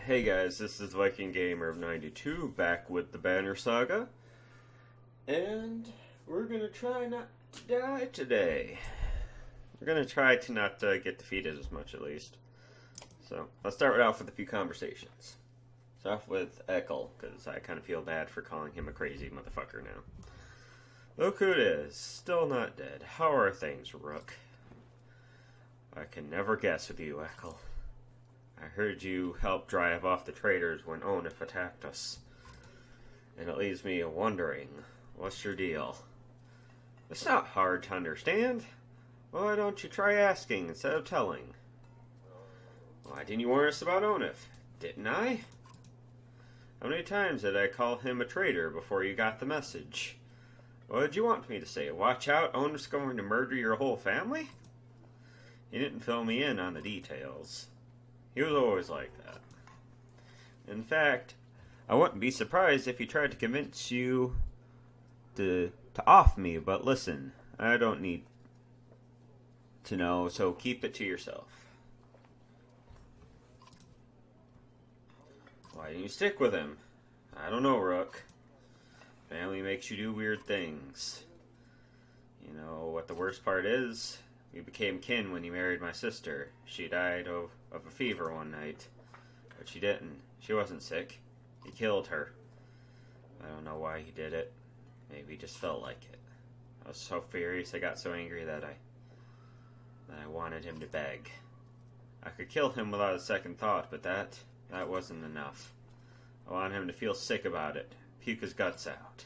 Hey guys, this is Viking Gamer of 92 back with the Banner Saga, and we're gonna try not to die today. We're gonna try to not get defeated as much, at least. So let's start off with a few conversations. Start off with Ekel, because I kind of feel bad for calling him a crazy motherfucker now. Look who it is, still not dead. How are things, Rook? I can never guess with you, Ekel. I heard you helped drive off the traitors when Onif attacked us. And it leaves me wondering, what's your deal? It's not hard to understand. Why don't you try asking instead of telling? Why didn't you warn us about Onif? Didn't I? How many times did I call him a traitor before you got the message? What did you want me to say? Watch out, Onif's going to murder your whole family? You didn't fill me in on the details. He was always like that. In fact, I wouldn't be surprised if he tried to convince you to off me, but listen, I don't need to know, so keep it to yourself. Why didn't you stick with him? I don't know, Rook. Family makes you do weird things. You know what the worst part is? We became kin when you married my sister. She died of a fever one night. But she didn't. She wasn't sick. He killed her. I don't know why he did it. Maybe he just felt like it. I was so furious, I got so angry that I wanted him to beg. I could kill him without a second thought, but that wasn't enough. I wanted him to feel sick about it. Puke his guts out.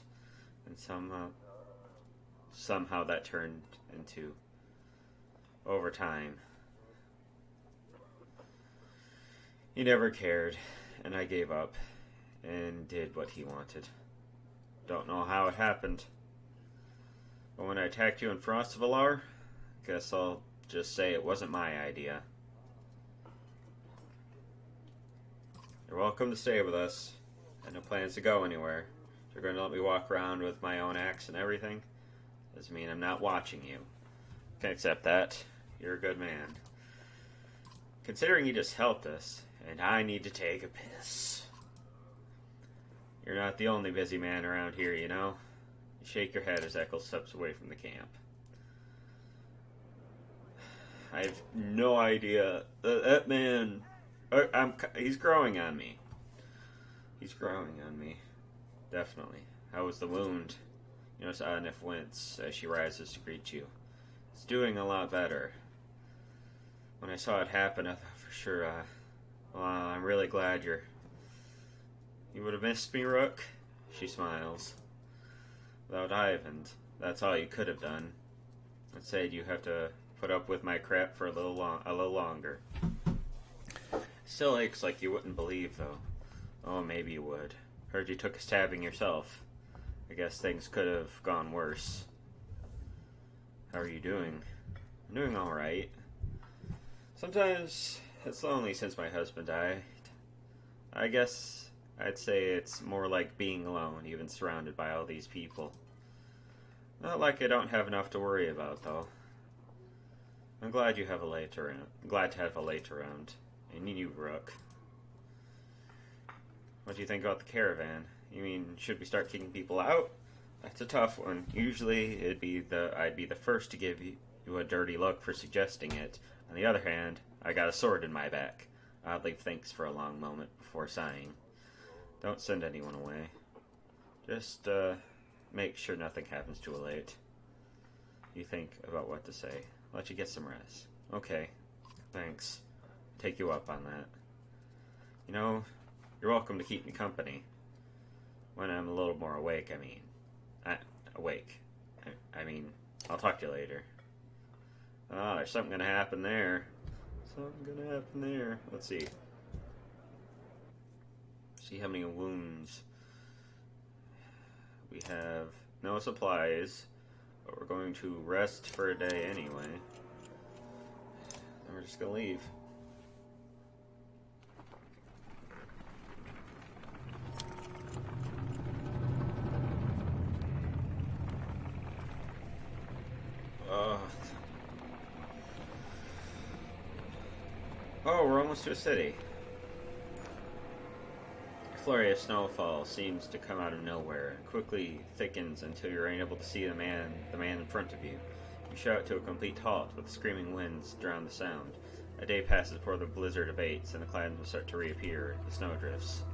And somehow that turned into over time. He never cared, and I gave up, and did what he wanted. Don't know how it happened. But when I attacked you in Frostvalar, guess I'll just say it wasn't my idea. You're welcome to stay with us. I have no plans to go anywhere. You're going to let me walk around with my own axe and everything? Doesn't mean I'm not watching you. Can accept that. You're a good man. Considering you just helped us, and I need to take a piss. You're not the only busy man around here, you know? You shake your head as Ekel steps away from the camp. I have no idea. That man... he's growing on me. He's growing on me. Definitely. How was the wound? You notice Onif wince as she rises to greet you. It's doing a lot better. When I saw it happen, I thought for sure, well, I'm really glad you would have missed me, Rook? She smiles. Without Ivan, that's all you could have done. Instead, you have to put up with my crap for a little longer. Still aches like you wouldn't believe, though. Oh, maybe you would. Heard you took a stabbing yourself. I guess things could have gone worse. How are you doing? I'm doing alright. Sometimes it's lonely since my husband died. I guess I'd say it's more like being alone, even surrounded by all these people. Not like I don't have enough to worry about, though. I'm glad you have a late around. Glad to have a late around. And you, Rook. What do you think about the caravan? You mean, should we start kicking people out? That's a tough one. Usually, I'd be the first to give you a dirty look for suggesting it. On the other hand, I got a sword in my back. Oddly thinks for a long moment before sighing. Don't send anyone away. Just, make sure nothing happens too late. You think about what to say. I'll let you get some rest. Okay. Thanks. Take you up on that. You know, you're welcome to keep me company. When I'm a little more awake, I mean. Awake. I mean, I'll talk to you later. Oh, there's something gonna happen there. Let's see. See how many wounds. We have no supplies, but we're going to rest for a day anyway. And we're just gonna leave. Oh, we're almost to a city. flurry of snowfall seems to come out of nowhere and quickly thickens until you're unable to see the man in front of you. You shout to a complete halt, but the screaming winds drown the sound. A day passes before the blizzard abates and the clouds start to reappear, the snow drifts.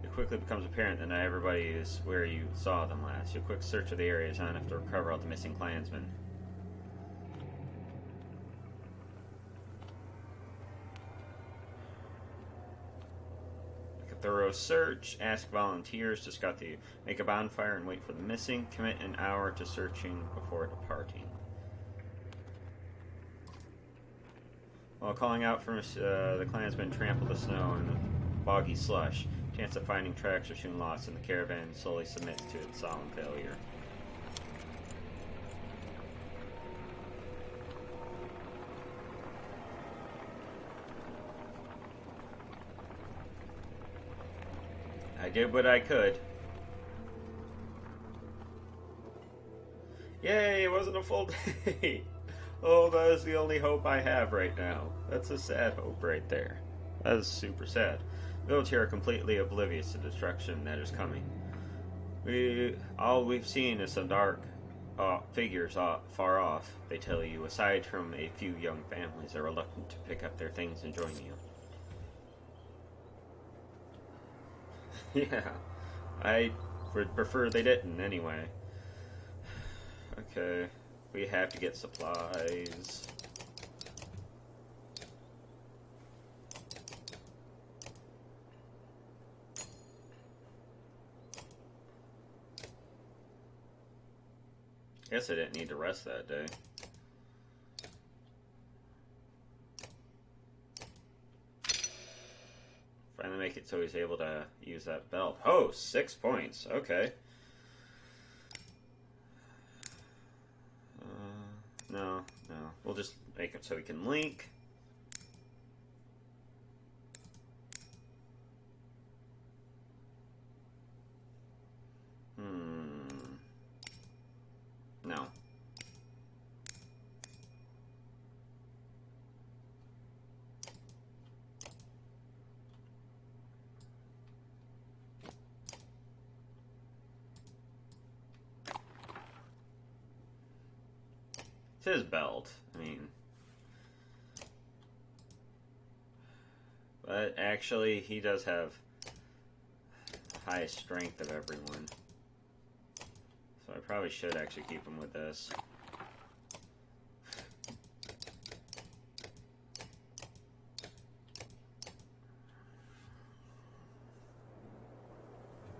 It quickly becomes apparent that not everybody is where you saw them last. Your quick search of the area is not enough to recover all the missing clansmen. Thorough search, ask volunteers to scout the make a bonfire and wait for the missing, commit an hour to searching before departing. While calling out for the clansmen trample the snow and the boggy slush, chance of finding tracks are soon lost and the caravan slowly submits to its solemn failure. I did what I could. Yay, it wasn't a full day. Oh, that is the only hope I have right now. That's a sad hope right there. That is super sad. The village here are completely oblivious to the destruction that is coming. All we've seen is some dark figures far off, they tell you, aside from a few young families are reluctant to pick up their things and join you. Yeah, I would prefer they didn't anyway. Okay, we have to get supplies. Guess I didn't need to rest that day. Finally make it so he's able to use that belt. Oh, 6 points. Okay. No. We'll just make it so we can link. No. It's his belt. I mean, but actually, he does have the highest strength of everyone. So I probably should actually keep him with this.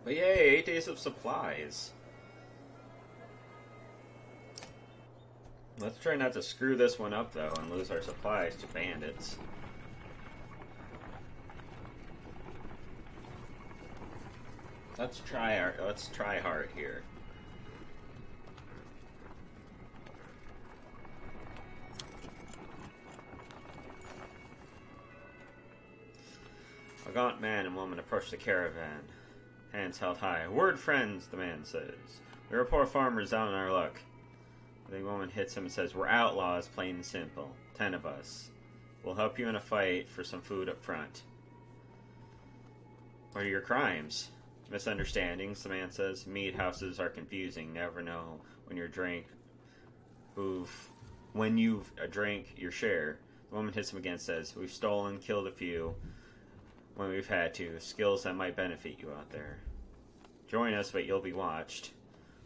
But yay, 8 days of supplies. Let's try not to screw this one up, though, and lose our supplies to bandits. Let's try hard here. A gaunt man and woman approach the caravan, hands held high. "Word, friends," the man says. "We are poor farmers down on our luck." The woman hits him and says, "We're outlaws, plain and simple. 10 of us. We'll help you in a fight for some food up front." "What are your crimes?" "Misunderstandings," the man says. "Mead houses are confusing. Never know when you've drank your share." The woman hits him again and says, "We've stolen, killed a few when we've had to. Skills that might benefit you out there. Join us, but you'll be watched."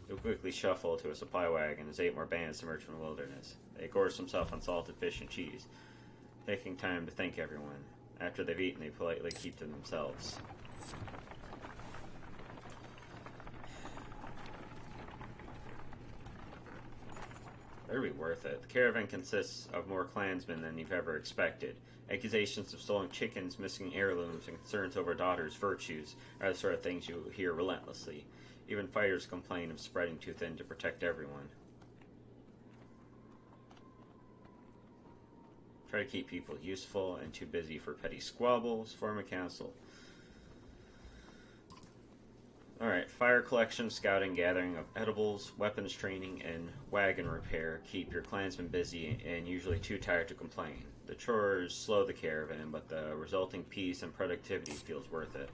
He'll quickly shuffle to a supply wagon as 8 more bands emerge from the wilderness. They gorge themselves on salted fish and cheese, taking time to thank everyone. After they've eaten, they politely keep to themselves. That'll be worth it. The caravan consists of more clansmen than you've ever expected. Accusations of stolen chickens, missing heirlooms, and concerns over daughters' virtues are the sort of things you hear relentlessly. Even fighters complain of spreading too thin to protect everyone. Try to keep people useful and too busy for petty squabbles. Form a council. Alright, fire collection, scouting, gathering of edibles, weapons training, and wagon repair keep your clansmen busy and usually too tired to complain. The chores slow the caravan, but the resulting peace and productivity feels worth it.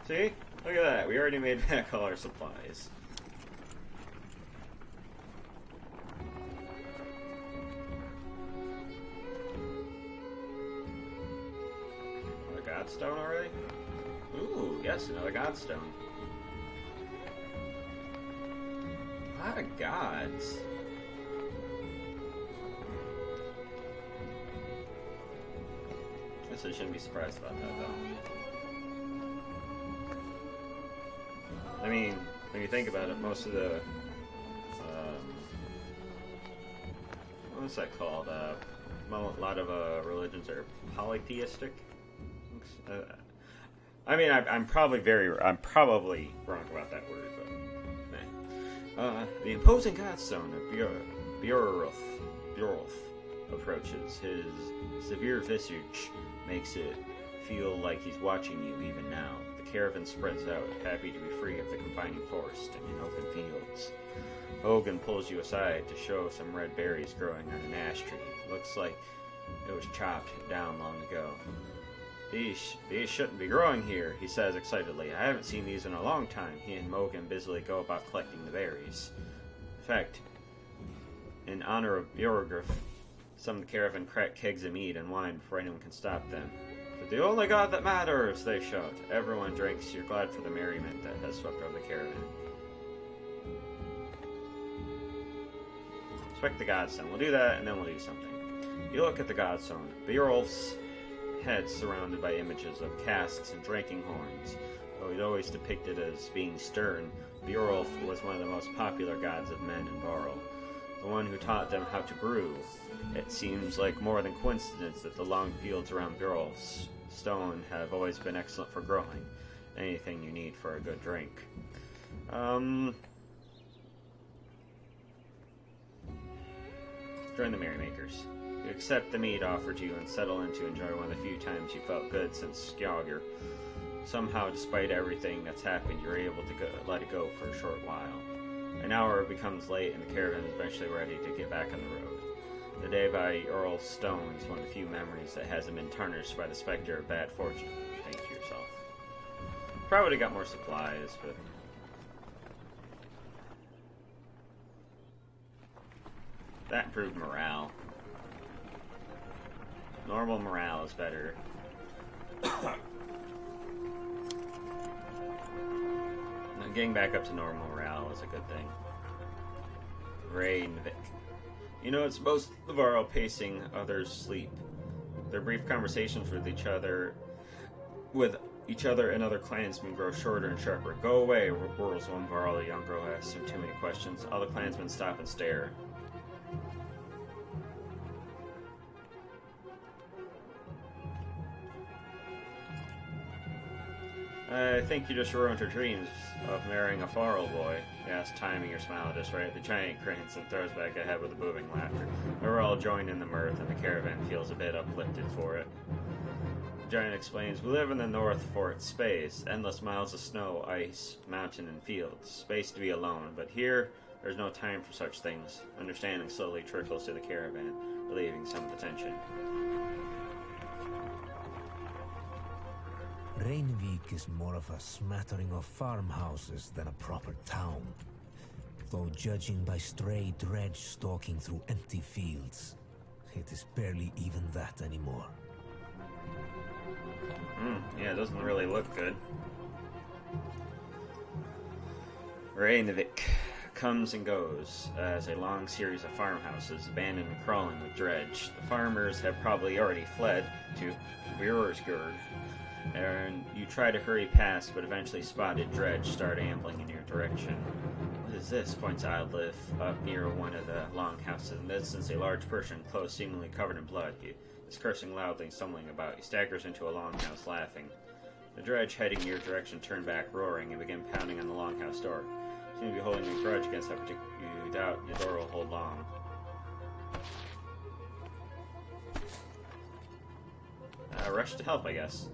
See? Look at that. We already made back all our supplies. Another godstone already? Ooh, yes, another godstone. A lot of gods. Guess I shouldn't be surprised about that, though. I mean, when you think about it, most of the, what's that called? A lot of religions are polytheistic. I mean, I'm probably wrong about that word, but the imposing godstone of Bjorulf approaches. His severe visage makes it feel like he's watching you even now. The caravan spreads out, happy to be free of the confining forest and in open fields. Hogan pulls you aside to show some red berries growing on an ash tree. Looks like it was chopped down long ago. These shouldn't be growing here, he says excitedly. I haven't seen these in a long time. He and Mogan busily go about collecting the berries. In fact, in honor of Bjorgulf, some of the caravan crack kegs of mead and wine before anyone can stop them. "But the only god that matters," they shout. Everyone drinks. You're glad for the merriment that has swept over the caravan. Inspect the godstone. We'll do that, and then we'll do something. You look at the godstone. Bjorulf's head surrounded by images of casks and drinking horns. Though he'd always depicted as being stern, Bjorulf was one of the most popular gods of men in Varl. The one who taught them how to brew. It seems like more than coincidence that the long fields around Bjorulf's stone have always been excellent for growing. Anything you need for a good drink. Join the merrymakers. You accept the mead offered you and settle in to enjoy one of the few times you felt good since Skjogr. Somehow, despite everything that's happened, you're able to let it go for a short while. An hour becomes late and the caravan is eventually ready to get back on the road. The day by Earl's Stone is one of the few memories that hasn't been tarnished by the specter of bad fortune. Think to yourself. Probably would have got more supplies, but... that improved morale. Normal morale is better. Getting back up to normal morale is a good thing. Rain. You know, it's most of our pacing, others sleep. Their brief conversations with each other and other clansmen grow shorter and sharper. "Go away," whirls one Varl. The young girl asks him too many questions. All the clansmen stop and stare. "I think you just ruined her dreams of marrying a Farrell boy," he asks, timing your smile just right. The giant grins and throws back ahead with a booming laughter. We're all joined in the mirth, and the caravan feels a bit uplifted for it. The giant explains, "We live in the north for its space, endless miles of snow, ice, mountain, and fields. Space to be alone, but here, there's no time for such things." Understanding slowly trickles to the caravan, relieving some of the tension. Reinvik is more of a smattering of farmhouses than a proper town. Though judging by stray dredge stalking through empty fields, it is barely even that anymore. Yeah, it doesn't really look good. Reinvik comes and goes as a long series of farmhouses, abandoned and crawling with dredge. The farmers have probably already fled to Bjorgulf, and you try to hurry past, but eventually spotted dredge start ambling in your direction. "What is this?" points Aldlif up near one of the longhouses. In the distance, a large person, clothes seemingly covered in blood. He is cursing loudly and stumbling about. He staggers into a longhouse, laughing. The dredge heading in your direction turn back, roaring, and begin pounding on the longhouse door. You seem to be holding a grudge against that particular. You doubt the door will hold long. Rush to help, I guess.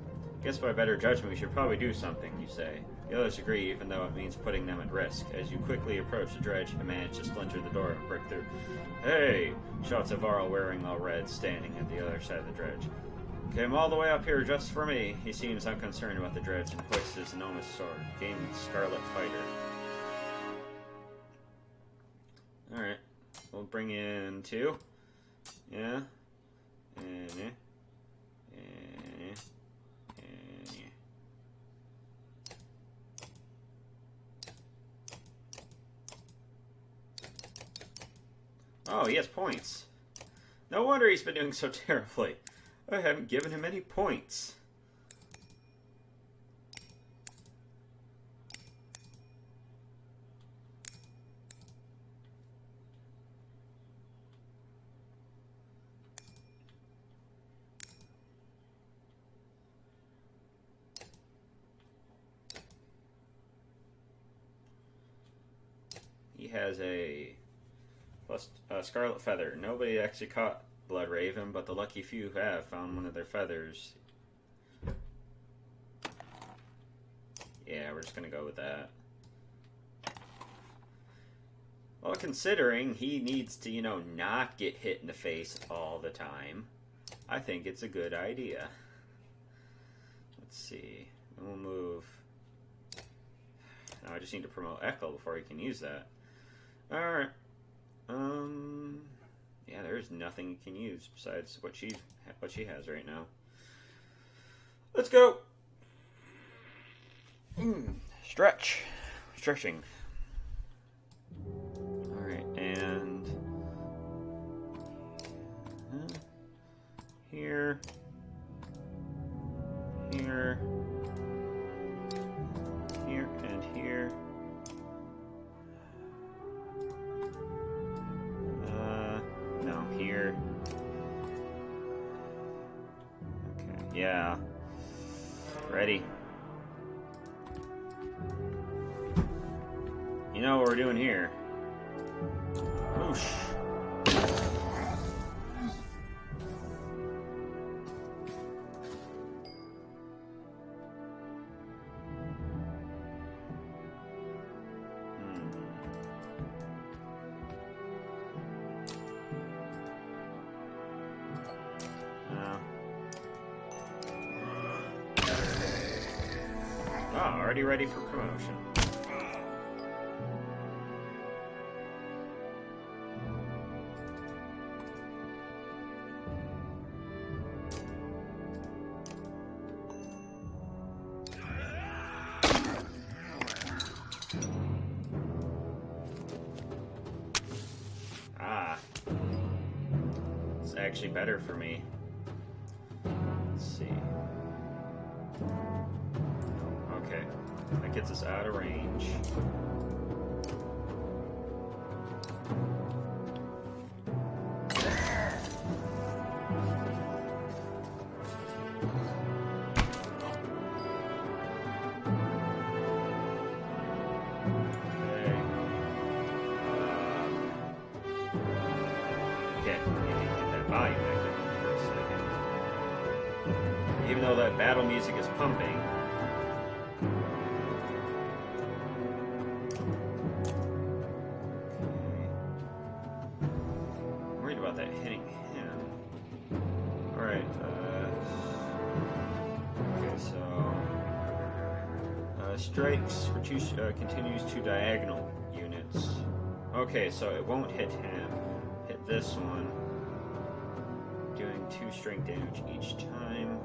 Guess by better judgment we should probably do something, you say. The others agree, even though it means putting them at risk. As you quickly approach the dredge, you manage to splinter the door and break through. Hey! Shouts a Varl wearing all red, standing at the other side of the dredge. Came all the way up here just for me. He seems unconcerned about the dredge and hoists his enormous sword. Game Scarlet Fighter. Alright. We'll bring in 2. Yeah. And yeah. And yeah. And yeah. Oh, he has points. No wonder he's been doing so terribly. I haven't given him any points. He has a plus Scarlet Feather. Nobody actually caught Blood Raven, but the lucky few who have found one of their feathers. Yeah, we're just gonna go with that. Well, considering he needs to, not get hit in the face all the time, I think it's a good idea. Let's see. And we'll move. Now I just need to promote Echo before he can use that. Alright. Yeah, there's nothing you can use besides what she has right now. Let's go. Stretching. All right, and here, and here. Here. Okay, yeah. Ready. You know what we're doing here. Whoosh. Already ready for promotion. It's actually better for me. Let's see. Okay, that gets us out of range. Even though that battle music is pumping. I'm worried about that hitting him. Alright, okay, so strikes continues to diagonal units. Okay, so it won't hit him. Hit this one. Doing 2 strength damage each time.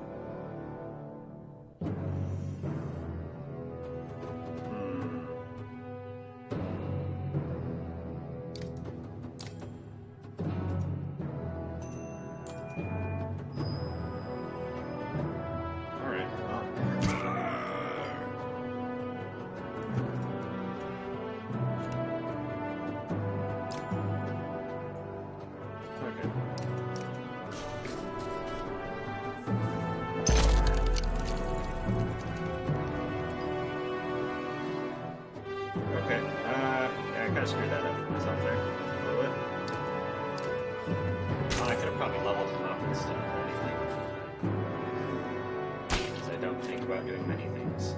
Screwed that up for myself there a little bit. Oh, I could have probably leveled him up and stuff or anything. Because I don't think about doing many things.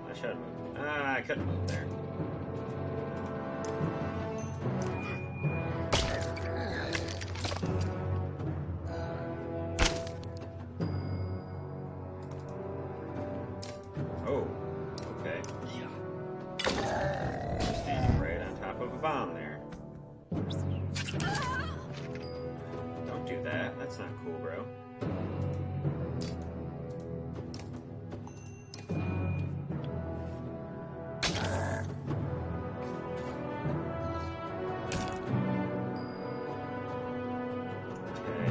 I should have moved. I couldn't move there. Oh, okay. You're standing right on top of a bomb there. Don't do that. That's not cool, bro. Okay.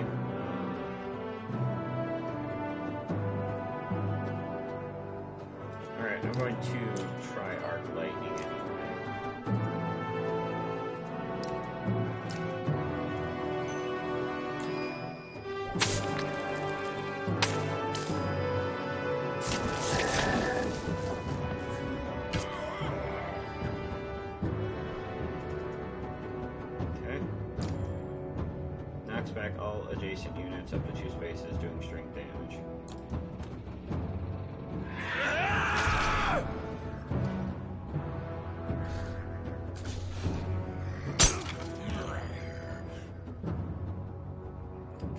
Alright, I'm going to try arc lightning anyway. Okay. Knocks back all adjacent units up to 2 spaces, doing strength damage.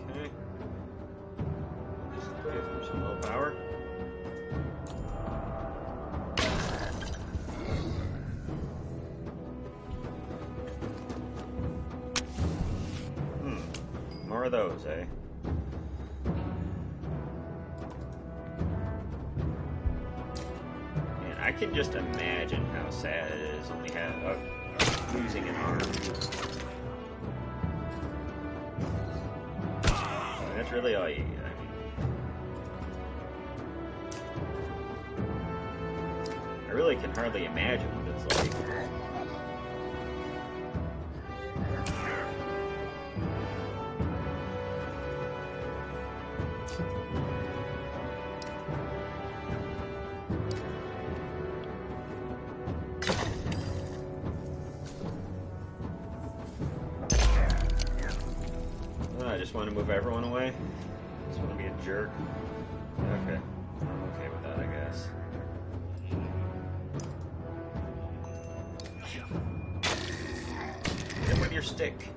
Okay. Just give him some willpower. More of those, eh? Man, I can just imagine how sad it is only losing an arm. That's really all you. I really can hardly imagine what it's like. I just want to move everyone away. Just want to be a jerk. Okay. I'm okay with that, I guess. Hit him with your stick.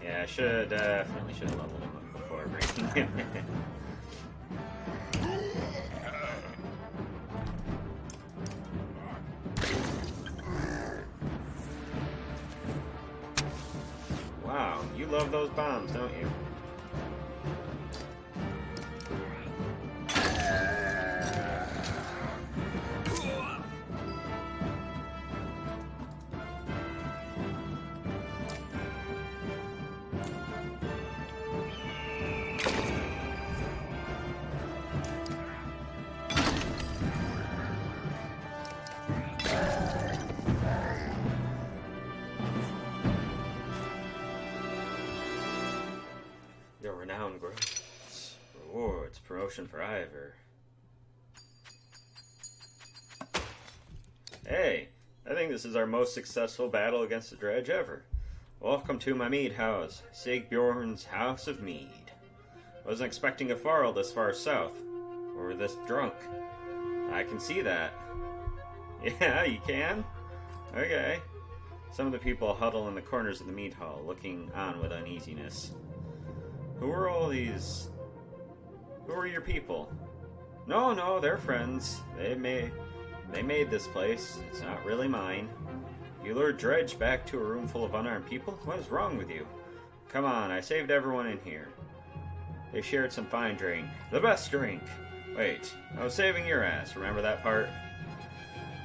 Yeah, I definitely should have leveled him up before breaking him. Wow, you love those bombs, don't you? Your renown grows. Rewards, promotion for Ivor. Hey, I think this is our most successful battle against the Dredge ever. Welcome to my mead house, Sigbjorn's House of Mead. Wasn't expecting a farl this far south, or this drunk. I can see that. Yeah, you can? Okay. Some of the people huddle in the corners of the mead hall, looking on with uneasiness. Who are all these? Who are your people? No, they're friends. They made this place. It's not really mine. You lured Dredge back to a room full of unarmed people? What is wrong with you? Come on, I saved everyone in here. They shared some fine drink. The best drink! Wait, I was saving your ass. Remember that part?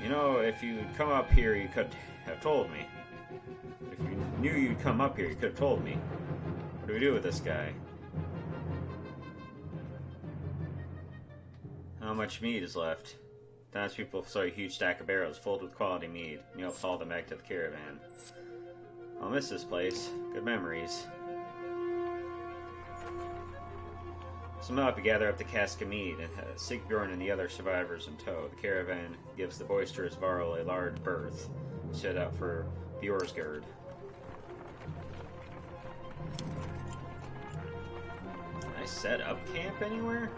You know, if you'd come up here, you could have told me. If you knew you'd come up here, you could have told me. What do we do with this guy? How much mead is left? Townspeople saw a huge stack of barrels filled with quality mead. Neil followed them back to the caravan. I'll miss this place. Good memories. Some up, you gather up the cask of mead, and Sigbjorn and the other survivors in tow. The caravan gives the boisterous Varl a large berth, set out for Bjorsgård. Can I set up camp anywhere?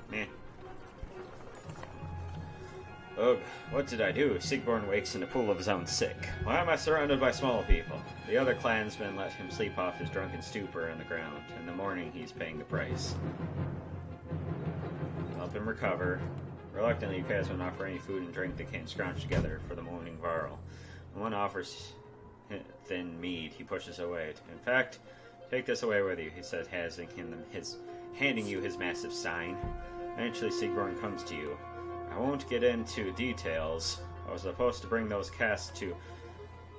Meh. Ugh, what did I do? Sigbjorn wakes in a pool of his own sick. Why am I surrounded by small people? The other clansmen let him sleep off his drunken stupor on the ground. In the morning, he's paying the price. Help him recover. Reluctantly, clansmen offer any food and drink they can scrounge together for the morning Varl. When one offers thin mead, he pushes away. In fact, take this away with you, he says, handing you his massive sign. Eventually, Sigbjorn comes to you. I won't get into details. I was supposed to bring those casks to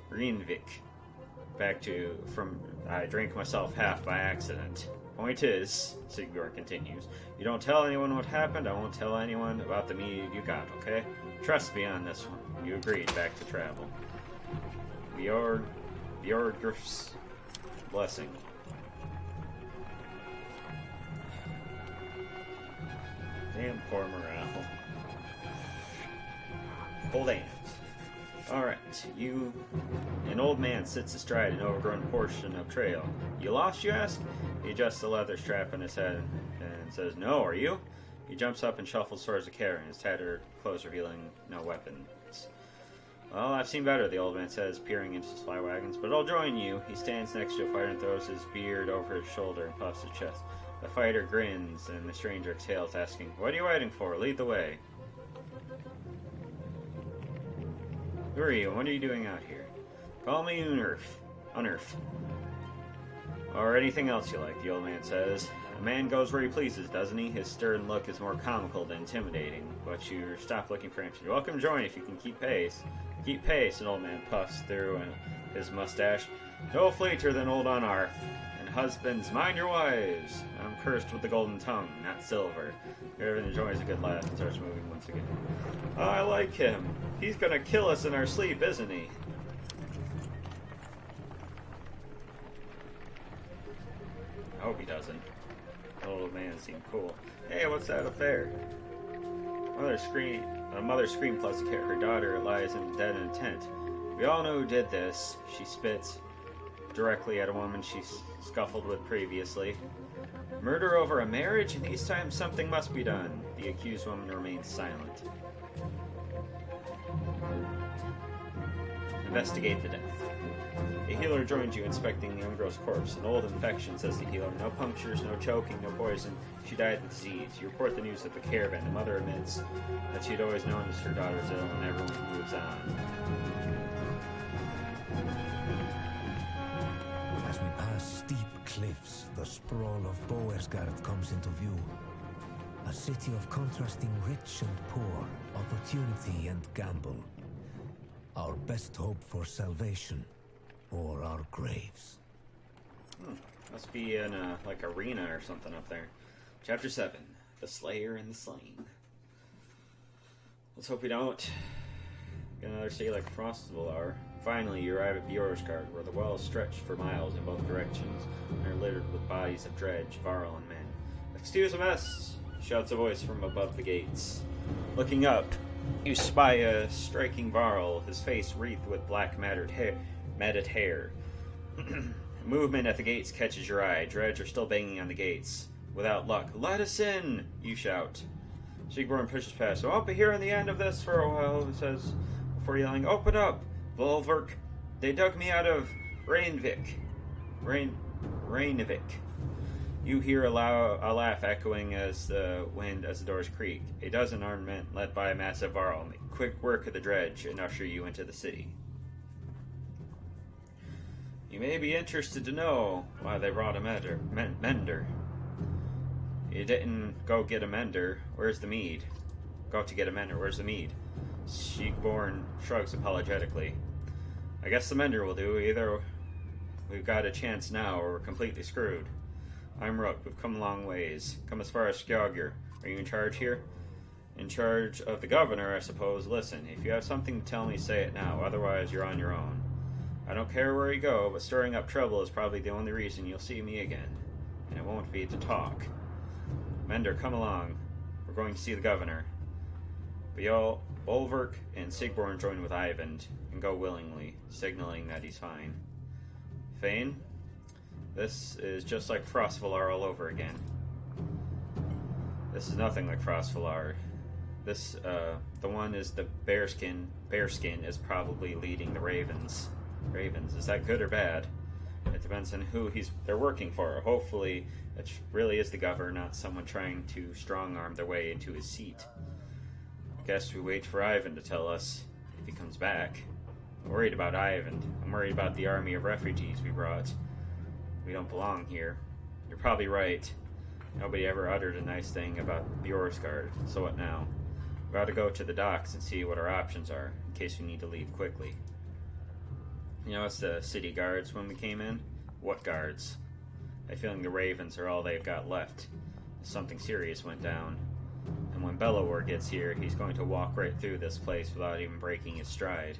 Reinvik. I drank myself half by accident. Point is, Sigbjorn continues, you don't tell anyone what happened, I won't tell anyone about the mead you got, okay? Trust me on this one. You agreed back to travel. Bjorgur's blessing. Damn poor morale. Hold hands. Alright, an old man sits astride an overgrown portion of trail. You lost, you ask? He adjusts the leather strap on his head and says, No, are you? He jumps up and shuffles towards the caravan, his tattered clothes revealing no weapons. Well, I've seen better, the old man says, peering into his fly wagons, but I'll join you. He stands next to a fighter and throws his beard over his shoulder and puffs his chest. The fighter grins, and the stranger exhales, asking, What are you waiting for? Lead the way. Who are you? What are you doing out here? Call me Unearth. Or anything else you like, the old man says. A man goes where he pleases, doesn't he? His stern look is more comical than intimidating, but you stop looking for answers. You're welcome to join if you can keep pace. Keep pace, an old man puffs through his mustache. No fleeter than old Unearth. And husbands, mind your wives. I'm cursed with the golden tongue, not silver. Irvin enjoys a good laugh and starts moving once again. Oh, I like him. He's gonna kill us in our sleep, isn't he? I hope he doesn't. The old man seemed cool. Hey, what's that affair? A mother screamed plus her daughter lies dead in a tent. We all know who did this. She spits directly at a woman she scuffled with previously. Murder over a marriage? These times something must be done. The accused woman remains silent. Investigate the death. A healer joins you inspecting the young girl's corpse. An old infection, says the healer. No punctures, no choking, no poison. She died of disease. You report the news at the caravan. The mother admits that she had always noticed her daughter's ill and everyone moves on. As we pass steep cliffs, the sprawl of Bjorsgård comes into view. A city of contrasting rich and poor, opportunity and gamble. Our best hope for salvation, or our graves. Must be in a, arena or something up there. Chapter 7, The Slayer and the Slain. Let's hope we don't get another city like Frostval. Finally, you arrive at Bjorsgård, where the wells stretch for miles in both directions and are littered with bodies of dredge, varl, and men. Excuse a mess, shouts a voice from above the gates. Looking up, you spy a striking varl, his face wreathed with black matted hair. Movement at the gates catches your eye. Dredge are still banging on the gates. Without luck. Let us in! You shout. Sigbjorn pushes past. So I'll be here on the end of this for a while, he says, before yelling, Open up! Volverk! They dug me out of Reinvik. You hear a laugh echoing as the doors creak. A dozen armed men, led by a massive varl, make quick work of the dredge and usher you into the city. You may be interested to know why they brought a mender. You didn't go get a mender. Where's the mead? Go to get a mender. Where's the mead? Sigbjorn shrugs apologetically. I guess the mender will do. Either we've got a chance now or we're completely screwed. I'm Rook. We've come a long ways. Come as far as Skjogr. Are you in charge here? in charge of the governor, I suppose. Listen, if you have something to tell me, say it now. Otherwise, you're on your own. I don't care where you go, but stirring up trouble is probably the only reason you'll see me again. And it won't be to talk. Mender, come along. We're going to see the governor. Bjol, Bolverk, and Sigborn join with Ivan and go willingly, signaling that he's fine. Fane, this is just like Frostvalar all over again. This is nothing like Frostvalar. This, the one is the Bearskin. Bearskin is probably leading the Ravens. Ravens, is that good or bad? It depends on who they're working for. Hopefully, it really is the governor, not someone trying to strong-arm their way into his seat. Guess we wait for Ivan to tell us if he comes back. I'm worried about Ivan. I'm worried about the army of refugees we brought. We don't belong here. You're probably right. Nobody ever uttered a nice thing about Bjorsgard, so what now? We ought to go to the docks and see what our options are, in case we need to leave quickly. You know, it's the city guards when we came in. What guards? I have a feeling the Ravens are all they've got left. Something serious went down. And when Bellower gets here, he's going to walk right through this place without even breaking his stride.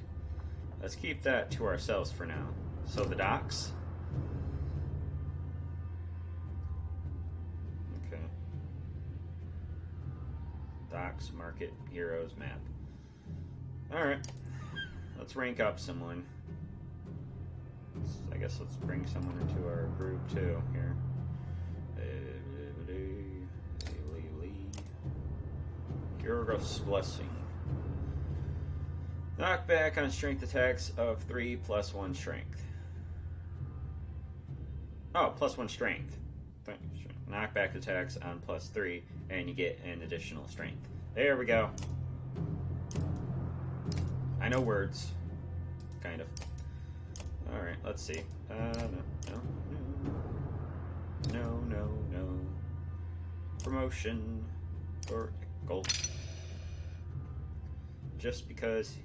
Let's keep that to ourselves for now. So the docks? Okay. Docks, market, heroes, map. Alright. Let's rank up someone. I guess let's bring someone into our group too here. Yorgos Blessing. Knockback on strength attacks of 3 plus 1 strength. Oh, plus 1 strength. Knockback attacks on plus 3, and you get an additional strength. There we go. I know words. Kind of. Alright, let's see. No. Promotion for gold. Just because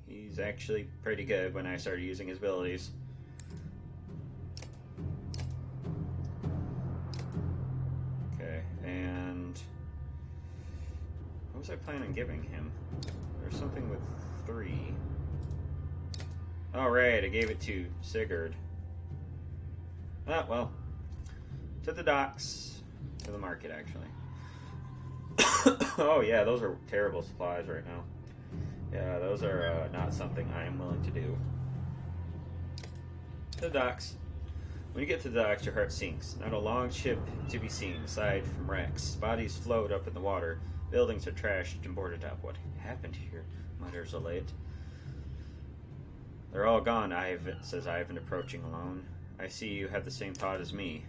he's actually pretty good when I started using his abilities. Okay, and what was I planning on giving him? There's something with 3. Alright, I gave it to Sigurd. Ah, well. To the docks. To the market, actually. Oh, yeah, those are terrible supplies right now. Yeah, those are not something I am willing to do. To the docks. When you get to the docks, your heart sinks. Not a long ship to be seen, aside from wrecks. Bodies float up in the water. Buildings are trashed and boarded up. What happened here? Mutters Elate. They're all gone, says Ivan, approaching alone. I see you have the same thought as me.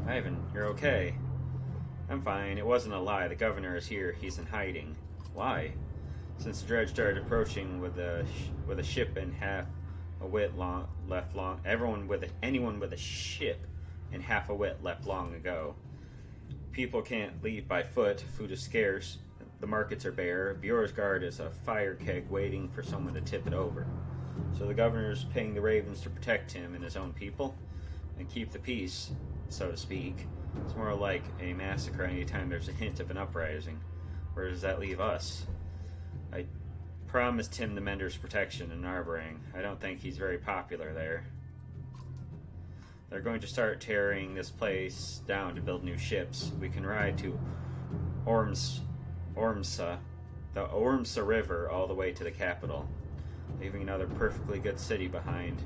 Ivan, you're okay. I'm fine. It wasn't a lie. The governor is here. He's in hiding. Why? Since the dredge started approaching with a ship and half a wit left long. Anyone with a ship and half a wit left long ago. People can't leave by foot. Food is scarce. The markets are bare. Bjorsgard is a fire keg waiting for someone to tip it over. So the governor's paying the Ravens to protect him and his own people and keep the peace, so to speak. It's more like a massacre anytime there's a hint of an uprising. Where does that leave us? I promised him the Mender's protection in Arborang. I don't think he's very popular there. They're going to start tearing this place down to build new ships. We can ride to Ormsa, the Ormsa River, all the way to the capital, leaving another perfectly good city behind.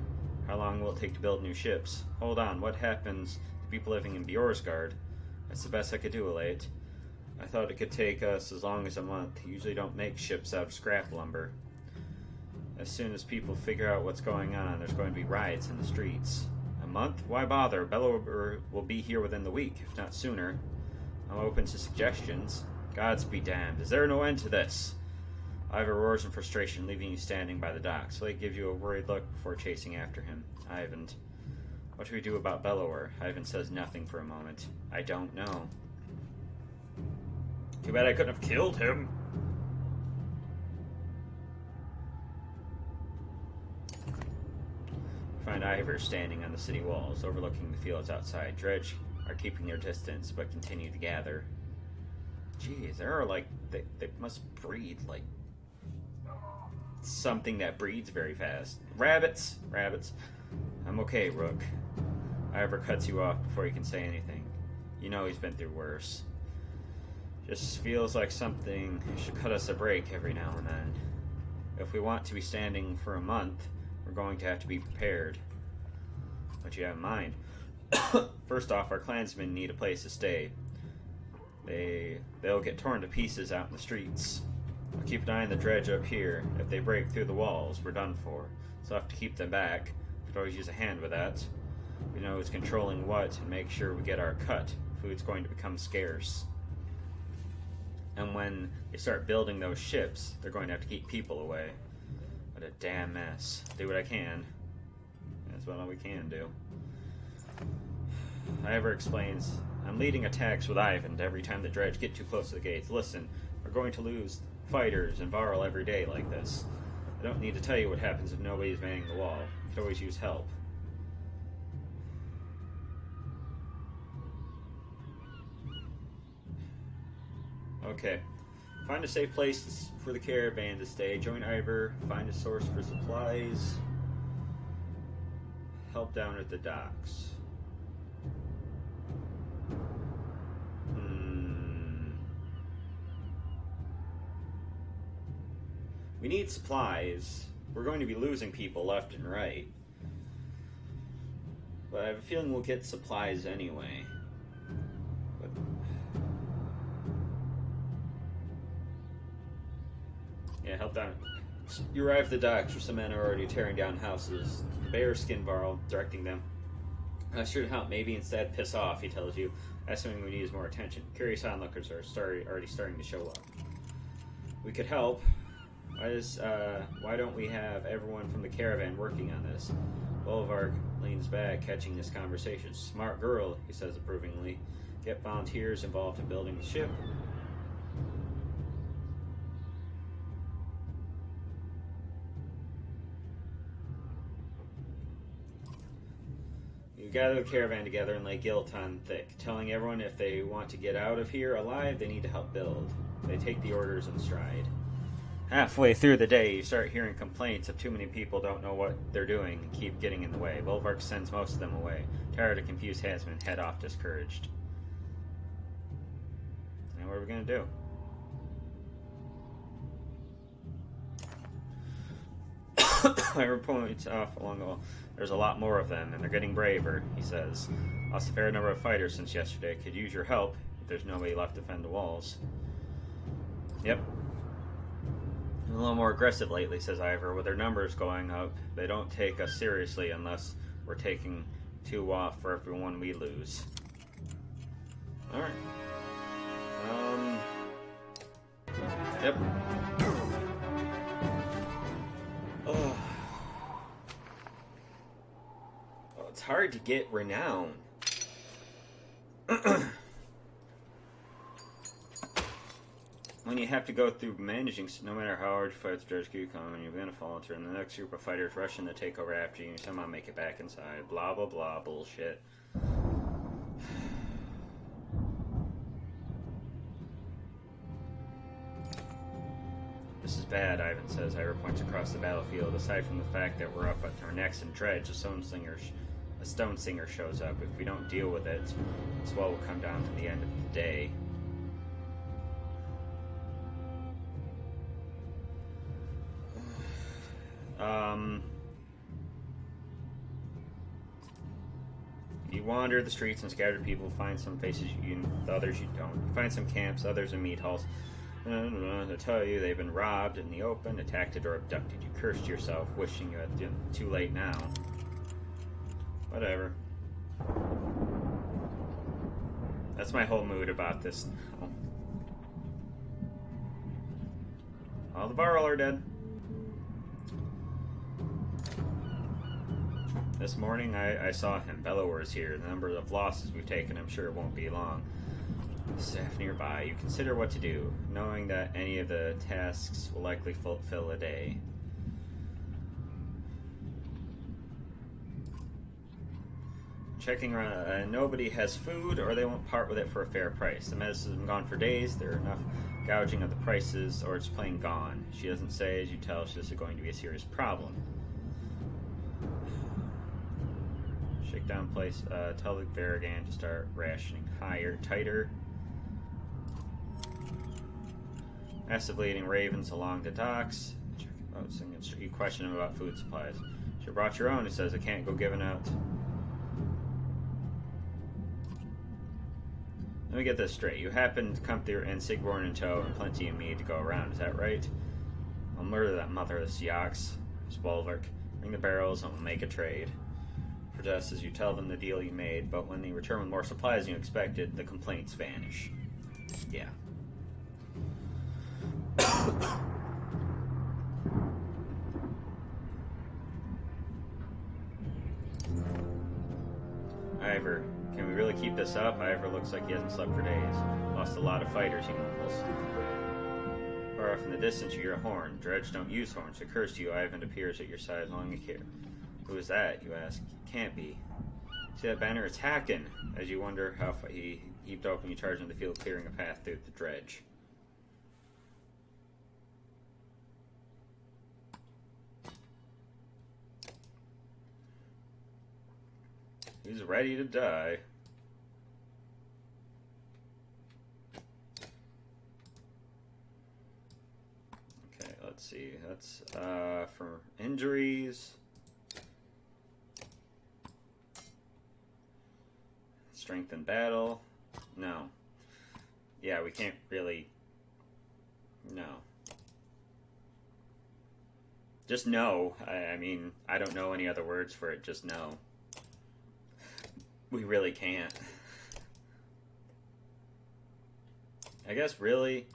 How long will it take to build new ships? Hold on, what happens to people living in Bjorsgard? That's the best I could do, Elate. I thought it could take us as long as a month. You usually don't make ships out of scrap lumber. As soon as people figure out what's going on, there's going to be riots in the streets. A month? Why bother? Bellower will be here within the week, if not sooner. I'm open to suggestions. Gods be damned. Is there no end to this? Ivar roars in frustration, leaving you standing by the docks. Slate gives you a worried look before chasing after him. Ivan. What do we do about Bellower? Ivan says nothing for a moment. I don't know. Too bad I couldn't have killed him. Find Ivar standing on the city walls, overlooking the fields outside. Dredge are keeping their distance, but continue to gather. Geez, there are like they must breed like something that breeds very fast. Rabbits, rabbits. I'm okay, Rook. Ivor cuts you off before you can say anything. You know he's been through worse. Just feels like something should cut us a break every now and then. If we want to be standing for a month, we're going to have to be prepared. What you have in mind? First off, our clansmen need a place to stay. They'll get torn to pieces out in the streets. I'll keep an eye on the dredge up here. If they break through the walls, we're done for. So I'll have to keep them back. Could always use a hand with that. We know who's controlling what and make sure we get our cut. Food's going to become scarce. And when they start building those ships, they're going to have to keep people away. What a damn mess. Do what I can. That's what all we can do. Ivor explains, I'm leading attacks with Ivan every time the dredge get too close to the gates. Listen, we're going to lose fighters and Varl every day like this. I don't need to tell you what happens if nobody's manning the wall. You could always use help. Okay. Find a safe place for the caravan to stay. Join Ivor. Find a source for supplies. Help down at the docks. We need supplies. We're going to be losing people left and right. But I have a feeling we'll get supplies anyway. But... yeah, help down. You arrive at the docks where some men are already tearing down houses. Bearskin Varl directing them. I should help. Maybe instead piss off, he tells you. Assuming we need is more attention. Curious onlookers are already starting to show up. We could help. Why don't we have everyone from the caravan working on this? Bolvark leans back, catching this conversation. Smart girl, he says approvingly. Get volunteers involved in building the ship. You gather the caravan together and lay guilt on thick, telling everyone if they want to get out of here alive, they need to help build. They take the orders in stride. Halfway through the day, you start hearing complaints of too many people don't know what they're doing and keep getting in the way. Bolvark sends most of them away. Tired of confused headsmen, head off discouraged. Now what are we going to do? Ivor points off along the wall. There's a lot more of them, and they're getting braver, he says. Lost a fair number of fighters since yesterday. Could use your help if there's nobody left to defend the walls. Yep. A little more aggressive lately, says Ivor. With their numbers going up, they don't take us seriously unless we're taking 2 off for everyone we lose. Alright. Yep. Oh, it's hard to get renown. When you have to go through managing, no matter how hard you fight the dredge keep coming, you're going to falter, and the next group of fighters rushing to take over after you, and somehow make it back inside. Blah, blah, blah, bullshit. This is bad, Ivan says. Ivor points across the battlefield. Aside from the fact that we're up at our necks in dredge, a stone singer shows up. If we don't deal with it, this wall will come down to the end of the day. You wander the streets and scatter people, find some faces others you don't. You find some camps, others in meat halls. They tell you they've been robbed in the open, attacked or abducted. You cursed yourself, wishing you had been too late now. Whatever. That's my whole mood about this. All the Varl are dead. This morning I saw him. Bellower is here. The number of losses we've taken, I'm sure it won't be long. Staff nearby. You consider what to do, knowing that any of the tasks will likely fulfill a day. Checking around, nobody has food or they won't part with it for a fair price. The medicine has been gone for days. There are enough gouging of the prices or it's plain gone. She doesn't say, as you tell, this is going to be a serious problem. Shakedown place, tell the Barragan to start rationing higher, tighter. Massively eating ravens along the docks. You question him about food supplies. She brought your own, he says. I can't go giving out. Let me get this straight. You happen to come through and Sigborn in tow and plenty of meat to go around, is that right? I'll murder that motherless Yax, Spolvark. Bring the barrels and we'll make a trade. For just as you tell them the deal you made, but when they return with more supplies than you expected, the complaints vanish. Yeah. Ivor, can we really keep this up? Ivor looks like he hasn't slept for days. Lost a lot of fighters, he mumbles. Far off in the distance you hear a horn. Dredge don't use horns. It occurs to you, Ivan appears at your side long a care. Who is that? You ask. Can't be. See that banner? It's Hacken. As you wonder how he heaved open, you charge into the field, clearing a path through the dredge. He's ready to die. Okay, let's see. That's for injuries. Strength in battle. No. Yeah, we can't really. No. Just no. I mean, I don't know any other words for it. Just no. We really can't. I guess really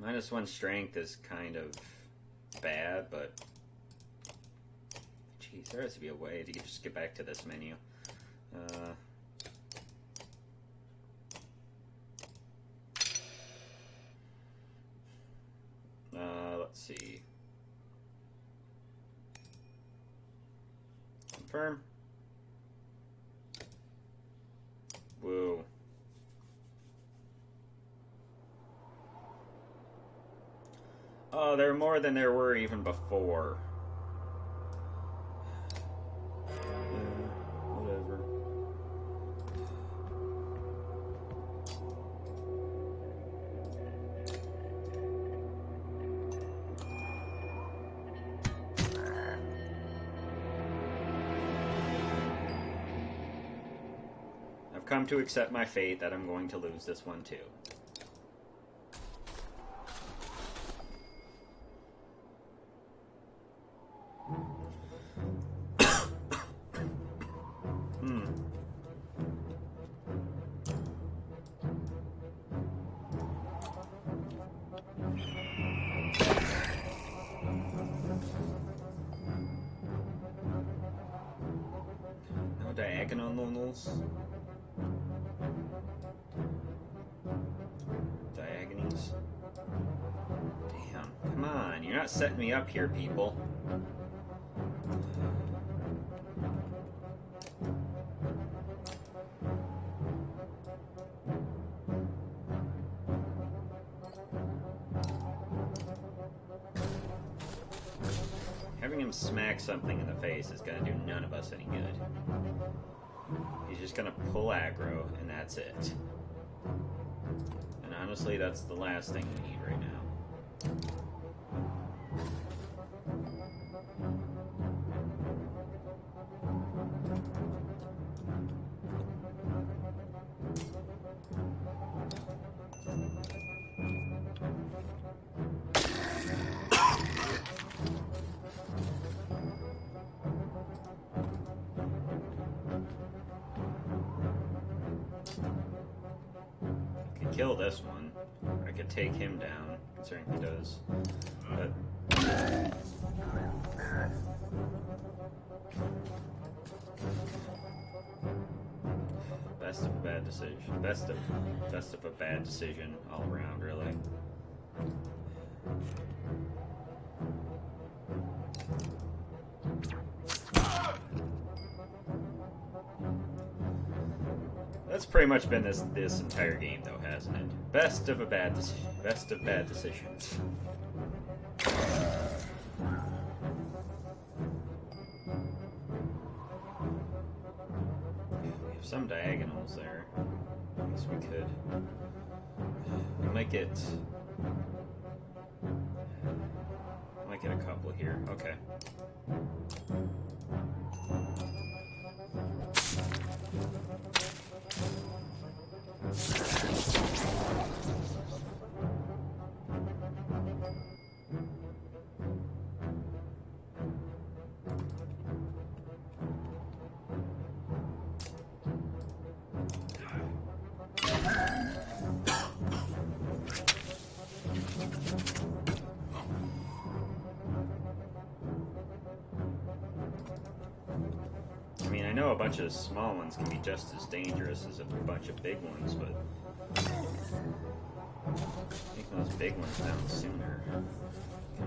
-1 strength is kind of bad, but geez, there has to be a way to just get back to this menu. Let's see. Confirm. Woo. Oh, there are more than there were even before. Whatever. I've come to accept my fate that I'm going to lose this one too. No diagonals. Diagonals. Damn, come on, you're not setting me up here, people. Having him smack something in the face is gonna do none of us any good. He's just gonna pull aggro, and that's it. And honestly, that's the last thing we need right now. Kill this one. I could take him down, considering he does. But best of a bad decision. Best of a bad decision all around, really. pretty much been this entire game, though, hasn't it? Best of bad decisions. We have some diagonals there. I guess we could. We might get a couple here. Okay. I mean, I know a bunch of small ones can be just as dangerous as a bunch of big ones, but take those big ones down sooner.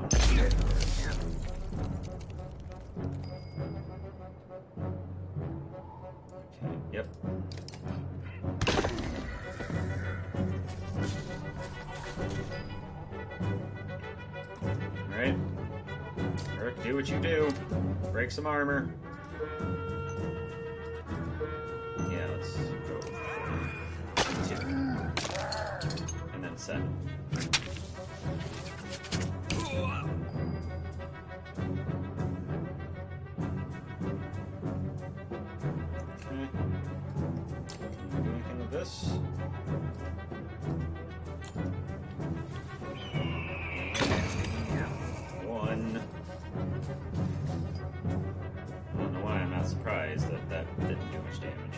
Okay, yep. Alright. Eric, do what you do. Break some armor. Yeah, let's go for 2. And then 7. Okay. Can we do anything with this? I don't know why I'm not surprised that that didn't do much damage.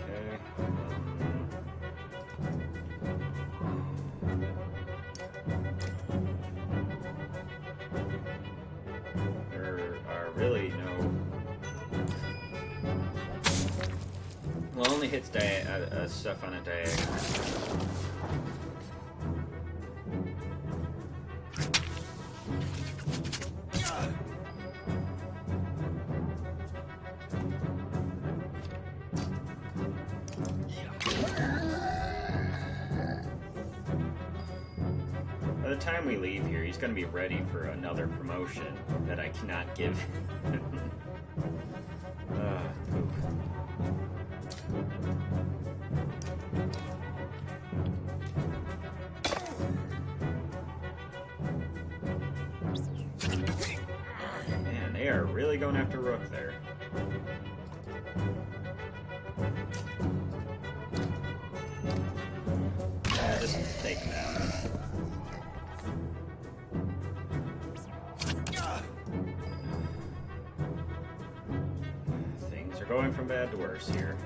Okay. There are really no... Well, it only hits stuff on a diagonal. By the time we leave here, he's going to be ready for another promotion that I cannot give him. Poop. Man, they are really going after Rook there. Just take him out. Things are going from bad to worse here.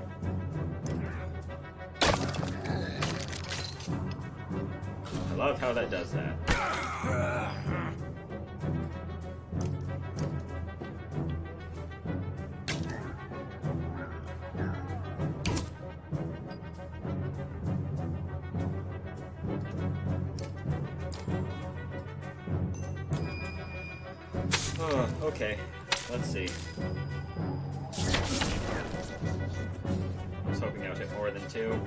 I love how that does that. Oh, okay. Let's see. I was hoping I would hit more than 2.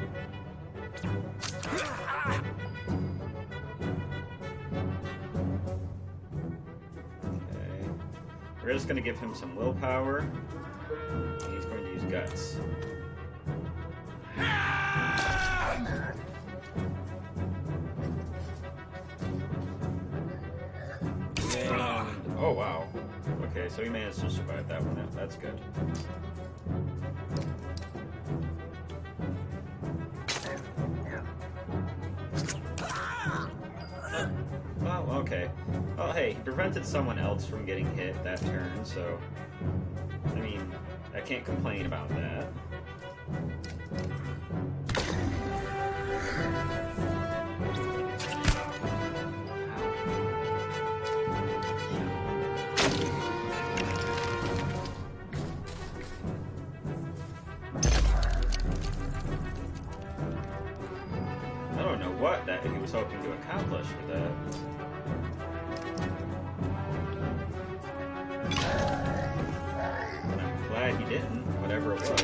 Okay. We're just going to give him some willpower. He's going to use guts. Oh, wow. Okay, so he managed to survive that one. That's good. Well, okay. Oh, hey, he prevented someone else from getting hit that turn, so... I mean, I can't complain about that. I don't know what that he was hoping to accomplish with that. I'm glad he didn't, whatever it was.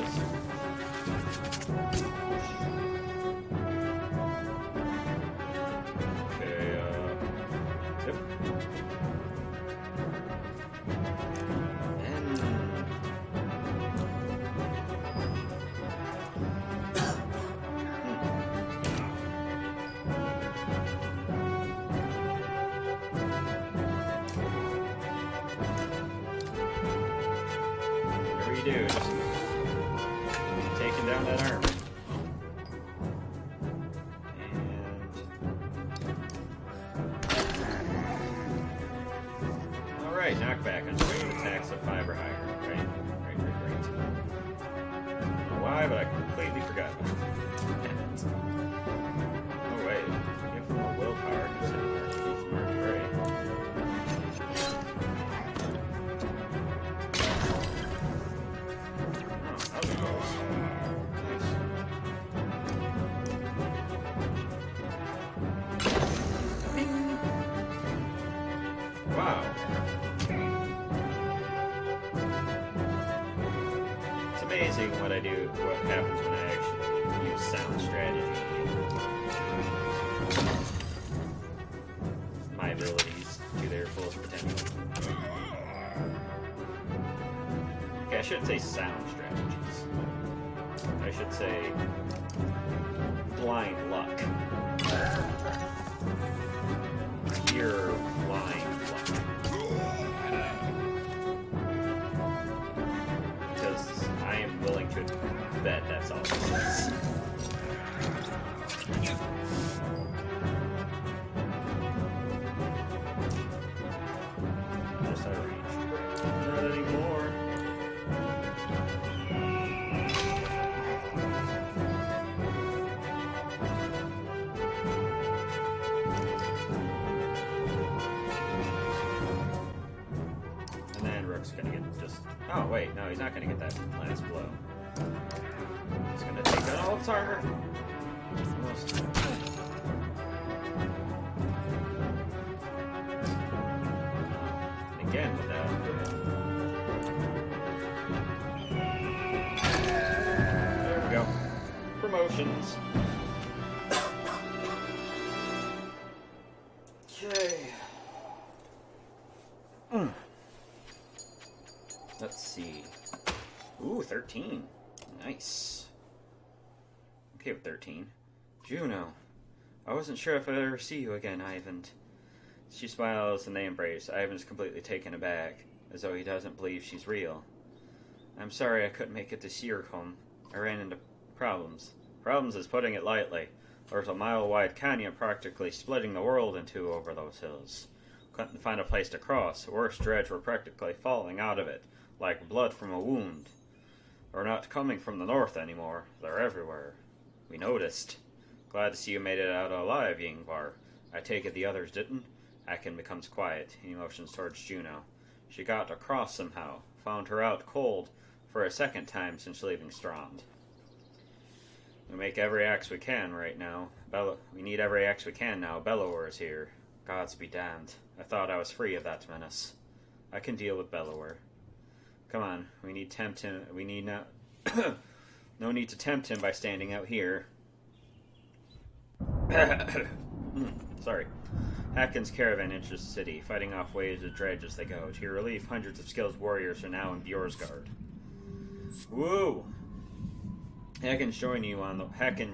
too. Just taking down that armor. And alright, knockback on straight attacks of 5 or higher. Right. I don't know why, but I completely forgot. Oh wait, give him more willpower considering our Keith Mark Gray. Wow. It's amazing what happens when I actually use sound strategy. My abilities to their fullest potential. Okay, I shouldn't say sound strategies. I should say blind luck. Pure blind luck. Because I am willing to bet that's all this is. Unless I reach. Not anymore. And then Rook's gonna get just... Oh, wait, no, he's not gonna get that last blow. He's gonna take out all its armor. Almost. And again with that. There we go. Promotions. Okay. Let's see. Ooh, 13. Nice. Okay with 13. Juno. I wasn't sure if I'd ever see you again, Ivan. She smiles and they embrace. Ivan's completely taken aback, as though he doesn't believe she's real. I'm sorry I couldn't make it to see your home. I ran into problems. Problems is putting it lightly. There's a mile-wide canyon practically splitting the world in two over those hills. Couldn't find a place to cross. The worst dredge were practically falling out of it, like blood from a wound. They're not coming from the north anymore. They're everywhere. We noticed. Glad to see you made it out alive, Yingvar. I take it the others didn't? Akin becomes quiet. He motions towards Juno. She got across somehow. Found her out cold for a second time since leaving Strand. We make every axe we can right now. We need every axe we can now. Bellower is here. Gods be damned. I thought I was free of that menace. I can deal with Bellower. Come on, we need tempt him. We need not. No need to tempt him by standing out here. Sorry. Atkins' caravan enters the city, fighting off waves of dredge as they go. To your relief, hundreds of skilled warriors are now in Bjorsgard. Woo! Hacken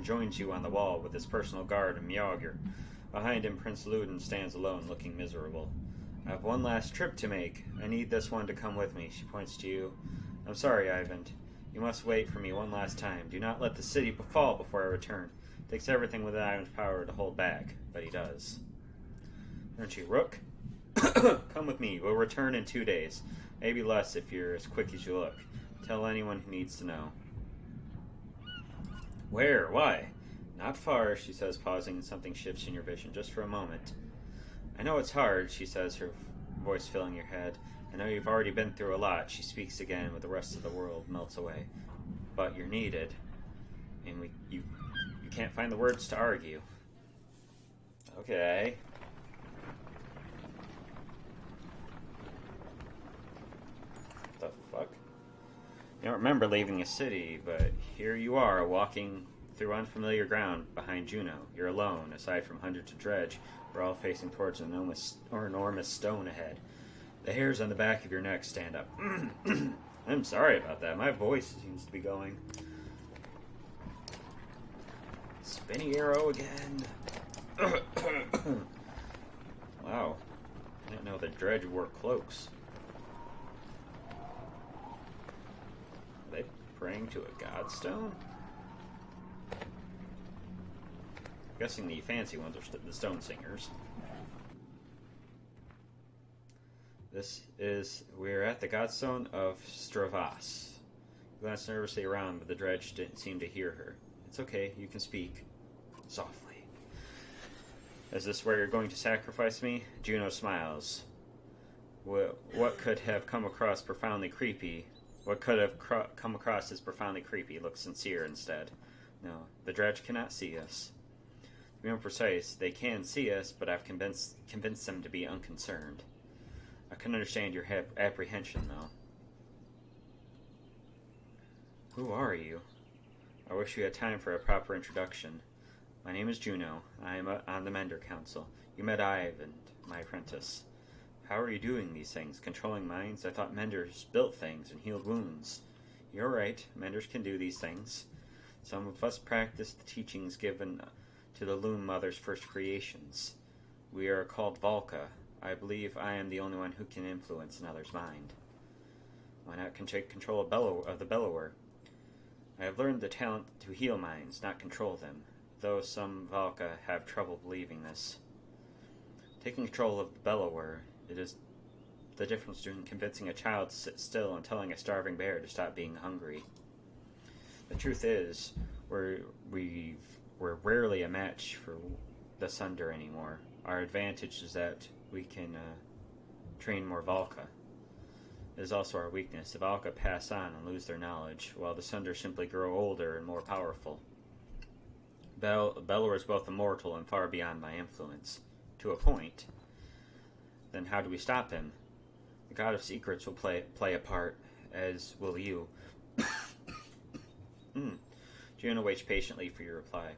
joins you on the wall with his personal guard and Mjolnir. Behind him, Prince Luden stands alone, looking miserable. I have one last trip to make. I need this one to come with me. She points to you. I'm sorry, Ivan. You must wait for me one last time. Do not let the city fall before I return. It takes everything within Ivan's power to hold back, but he does. Aren't you, Rook? Come with me. We'll return in 2 days. Maybe less if you're as quick as you look. Tell anyone who needs to know. Where? Why? Not far, she says, pausing, and something shifts in your vision just for a moment. I know it's hard, she says, her voice filling your head. I know you've already been through a lot. She speaks again, with the rest of the world melts away. But you're needed. And you can't find the words to argue. Okay. What the fuck? You don't remember leaving a city, but here you are, walking through unfamiliar ground behind Juno. You're alone, aside from hundreds of dredge. We're all facing towards an enormous stone ahead. The hairs on the back of your neck stand up. I'm sorry about that. My voice seems to be going. Spinny arrow again. Wow. I didn't know the dredge wore cloaks. praying to a godstone? I'm guessing the fancy ones are the stone singers. We're at the godstone of Stravas. She glanced nervously around, but the dredge didn't seem to hear her. It's okay, you can speak. Softly. Is this where you're going to sacrifice me? Juno smiles. What could have come across profoundly creepy? What could have come across as profoundly creepy looks sincere instead. No, the dredge cannot see us. To be more precise, they can see us, but I've convinced them to be unconcerned. I can understand your apprehension, though. Who are you? I wish you had time for a proper introduction. My name is Juno. I am on the Mender Council. You met Ivan, my apprentice. How are you doing these things? Controlling minds? I thought Menders built things and healed wounds. You're right. Menders can do these things. Some of us practice the teachings given to the Loom Mother's first creations. We are called Valka. I believe I am the only one who can influence another's mind. Why not take control of the Bellower? I have learned the talent to heal minds, not control them, though some Valka have trouble believing this. Taking control of the Bellower, it is the difference between convincing a child to sit still and telling a starving bear to stop being hungry. The truth is, we're rarely a match for the Sunder anymore. Our advantage is that we can train more Valka. It is also our weakness. The Valka pass on and lose their knowledge, while the Sunder simply grow older and more powerful. Bellower is both immortal and far beyond my influence. To a point. Then how do we stop him? The God of Secrets will play a part, as will you. Juno waits patiently for your reply.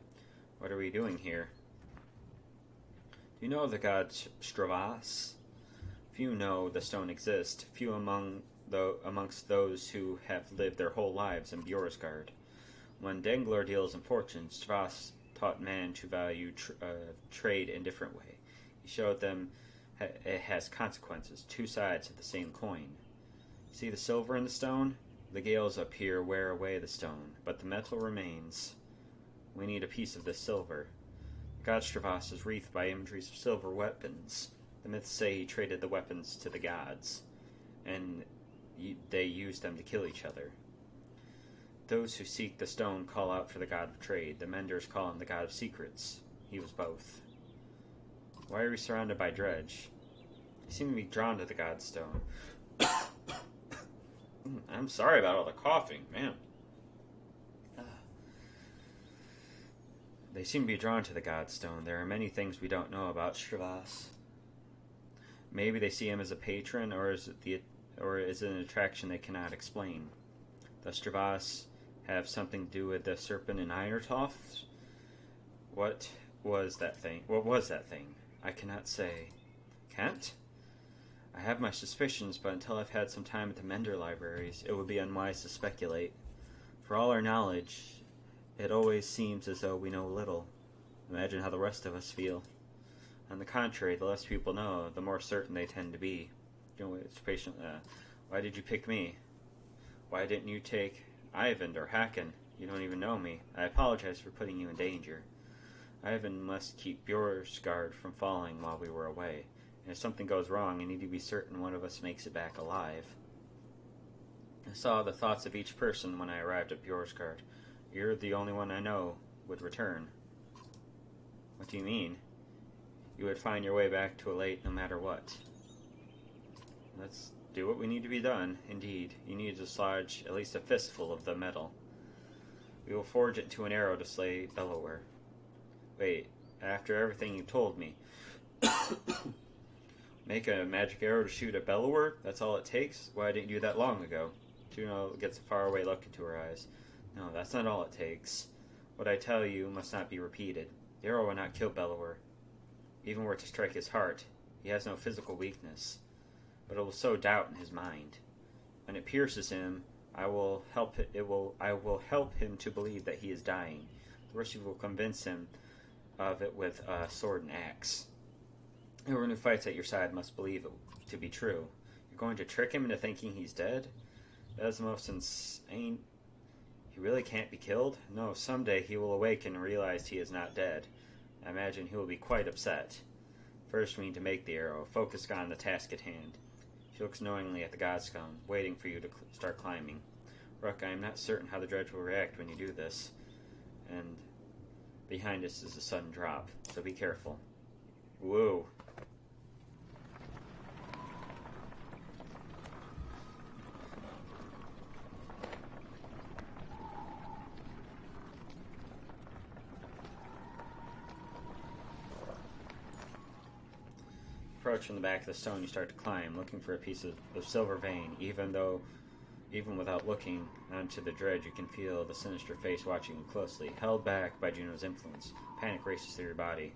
What are we doing here? Do you know of the god Stravas? Few know the stone exists, few amongst those who have lived their whole lives in Bjorsgard. When Dengler deals in fortune, Stravas taught man to value trade in a different way. He showed them it has consequences, two sides of the same coin. See the silver in the stone? The gales up here wear away the stone, but the metal remains. We need a piece of this silver. God Stravas is wreathed by imageries of silver weapons. The myths say he traded the weapons to the gods, and they used them to kill each other. Those who seek the stone call out for the god of trade. The Menders call him the god of secrets. He was both. Why are we surrounded by dredge? They seem to be drawn to the god stone. I'm sorry about all the coughing, man. They seem to be drawn to the Godstone. There are many things we don't know about Stravas. Maybe they see him as a patron, or is it an attraction they cannot explain? Does Stravas have something to do with the serpent in Irontoft? What was that thing? I cannot say. Can't? I have my suspicions, but until I've had some time at the Mender libraries, it would be unwise to speculate. For all our knowledge, it always seems as though we know little. Imagine how the rest of us feel. On the contrary, the less people know, the more certain they tend to be. It's patient. Why did you pick me? Why didn't you take Ivan or Haken? You don't even know me. I apologize for putting you in danger. Ivan must keep Bjorsgard from falling while we were away. And if something goes wrong, I need to be certain one of us makes it back alive. I saw the thoughts of each person when I arrived at Bjorsgard. You're the only one I know would return. What do you mean? You would find your way back to Elate no matter what. Let's do what we need to be done. Indeed, you need to dislodge at least a fistful of the metal. We will forge it into an arrow to slay Bellower. Wait, after everything you told me. Make a magic arrow to shoot a Bellower? That's all it takes? Why didn't you do that long ago? Juno gets a faraway look into her eyes. No, that's not all it takes. What I tell you must not be repeated. The arrow will not kill Bellower. Even were it to strike his heart, he has no physical weakness. But it will sow doubt in his mind. When it pierces him, I will help him to believe that he is dying. The rest of you will convince him of it with a sword and axe. Everyone who fights at your side must believe it to be true. You're going to trick him into thinking he's dead? That is the most insane He really can't be killed? No, someday he will awaken and realize he is not dead. I imagine he will be quite upset. First, we need to make the arrow. Focus on the task at hand. She looks knowingly at the Godstone, waiting for you to start climbing. Rook, I am not certain how the dredge will react when you do this. And behind us is a sudden drop, so be careful. Whoa. Approach from the back of the stone, you start to climb, looking for a piece of silver vein. Even without looking onto the dredge, you can feel the sinister face watching you closely. Held back by Juno's influence, panic races through your body.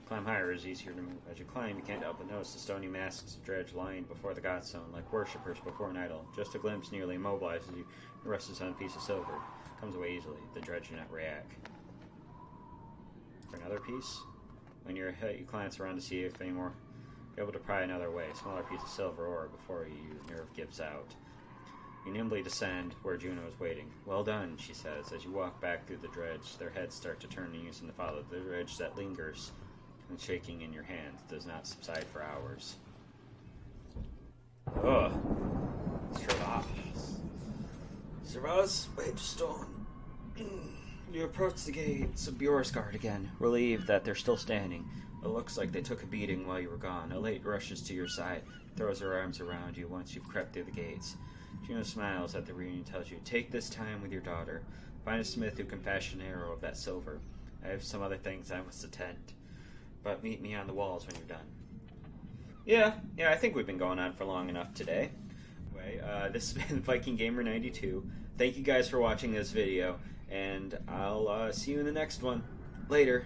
Climb higher is easier to move. As you climb, you can't help but notice the stony masks of dredge lying before the Godstone, like worshippers before an idol. Just a glimpse nearly immobilizes you and rests on a piece of silver. It comes away easily. The dredge do not react. For another piece? When you're hit, you glance around to see if any more. You're able to pry another way, a smaller piece of silver ore before your nerve gives out. You nimbly descend where Juno is waiting. Well done, she says. As you walk back through the dredge, their heads start to turn in unison to follow. The dredge that lingers and shaking in your hand does not subside for hours. Ugh. Servaz, wait, stone. You approach the gates of Bjorsgard again, relieved that they're still standing. It looks like they took a beating while you were gone. Elate rushes to your side, throws her arms around you once you've crept through the gates. Juno smiles at the reunion and tells you, take this time with your daughter. Find a smith who can fashion an arrow of that silver. I have some other things I must attend. But meet me on the walls when you're done. Yeah, I think we've been going on for long enough today. Anyway, this has been Viking Gamer 92. Thank you guys for watching this video, and I'll see you in the next one. Later.